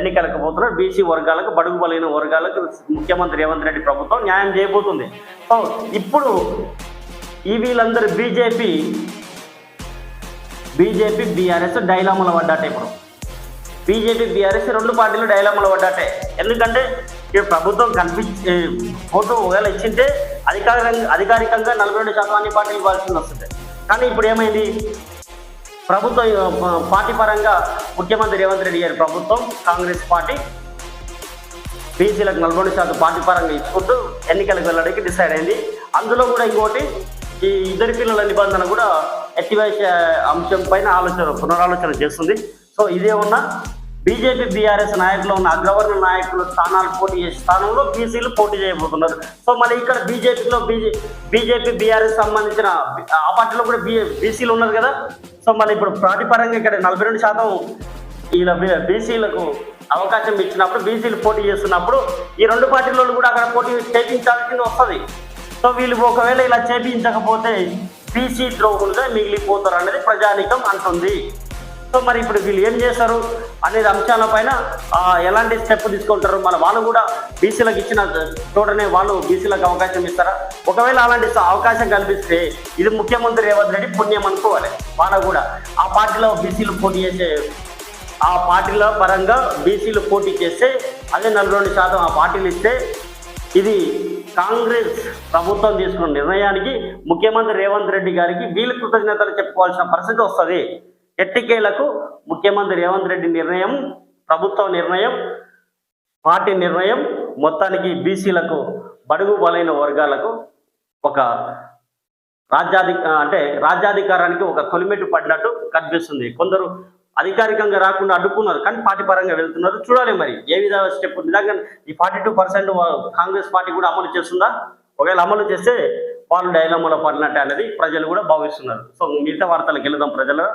ఎన్నికలకు పోతున్నారు. బీసీ వర్గాలకు, బడుగు బలైన వర్గాలకు ముఖ్యమంత్రి రేవంత్ రెడ్డి ప్రభుత్వం న్యాయం చేయబోతుంది. సో ఇప్పుడు ఈ వీళ్ళందరూ బీజేపీ బీఆర్ఎస్ డైలామాలో పడ్డాటే. ఇప్పుడు బీజేపీ బీఆర్ఎస్ రెండు పార్టీలు డైలామాలో పడ్డాటే. ఎందుకంటే ఇప్పుడు ప్రభుత్వం ఓటు ఒకవేళ ఇచ్చింటే అధికారికంగా 42% అన్ని పార్టీలు ఇవ్వాల్సింది వస్తుంది. కానీ ఇప్పుడు ఏమైంది, ప్రభుత్వం పార్టీ పరంగా ముఖ్యమంత్రి రేవంత్ రెడ్డి గారి ప్రభుత్వం, కాంగ్రెస్ పార్టీ బీసీలకు 42% పార్టీ పరంగా ఇచ్చుకుంటూ ఎన్నికలకు వెళ్ళడానికి డిసైడ్ అయింది. అందులో కూడా ఇంకోటి, ఈ ఇద్దరి పిల్లల నిబంధన కూడా ఎత్తివేసే అంశం పైన పునరాలోచన చేస్తుంది. సో ఇదే ఉన్న బీజేపీ బీఆర్ఎస్ నాయకులు ఉన్న అగ్రవర్ణ నాయకులు స్థానాలు పోటీ చేసే స్థానంలో బీసీలు పోటీ చేయబోతున్నారు. సో మళ్ళీ ఇక్కడ బీజేపీ బీఆర్ఎస్ సంబంధించిన ఆ పార్టీలో కూడా బీసీలు ఉన్నారు కదా. సో మళ్ళీ ఇప్పుడు ప్రాతిపరంగా ఇక్కడ 42% ఇలా బీసీలకు అవకాశం ఇచ్చినప్పుడు, బీసీలు పోటీ చేస్తున్నప్పుడు ఈ రెండు పార్టీలలో కూడా అక్కడ పోటీ చేయించాల్సింది వస్తుంది. సో వీళ్ళు ఒకవేళ ఇలా చేయించకపోతే బీసీ ద్రోహులుగా మిగిలిపోతారు అనేది ప్రజానీకం అంటుంది. సో మరి ఇప్పుడు వీళ్ళు ఏం చేస్తారు అనేది అంశాలపైన ఎలాంటి స్టెప్ తీసుకుంటారు, మన వాళ్ళు కూడా బీసీలకు ఇచ్చిన చోటనే వాళ్ళు బీసీలకు అవకాశం ఇస్తారా? ఒకవేళ అలాంటి అవకాశం కల్పిస్తే ఇది ముఖ్యమంత్రి రేవంత్ రెడ్డి పుణ్యం అనుకోవాలి. వాళ్ళ కూడా ఆ పార్టీలో బీసీలు పోటీ చేసే, ఆ పార్టీల పరంగా బీసీలు పోటీ చేస్తే అదే 42% ఆ పార్టీలు ఇస్తే ఇది కాంగ్రెస్ ప్రభుత్వం తీసుకున్న నిర్ణయానికి ముఖ్యమంత్రి రేవంత్ రెడ్డి గారికి వీళ్ళు కృతజ్ఞతలు చెప్పుకోవాల్సిన పరిస్థితి వస్తుంది. ఎట్టికేలకు ముఖ్యమంత్రి రేవంత్ రెడ్డి నిర్ణయం, ప్రభుత్వ నిర్ణయం, పార్టీ నిర్ణయం మొత్తానికి బీసీలకు, బడుగు బలైన వర్గాలకు ఒక రాజ్యాధికారానికి ఒక కొలిమెట్టు పడినట్టు కనిపిస్తుంది. కొందరు అధికారికంగా రాకుండా అడ్డుకున్నారు, కానీ పార్టీ పరంగా వెళ్తున్నారు. చూడాలి మరి ఏ విధంగా స్టెప్. నిజంగా ఈ 42% కాంగ్రెస్ పార్టీ కూడా అమలు చేస్తుందా? ఒకవేళ అమలు చేస్తే వాళ్ళు డైలామాలో పడినట్టే అనేది ప్రజలు కూడా భావిస్తున్నారు. సో మిగతా వార్తలకు వెళ్దాం ప్రజలు.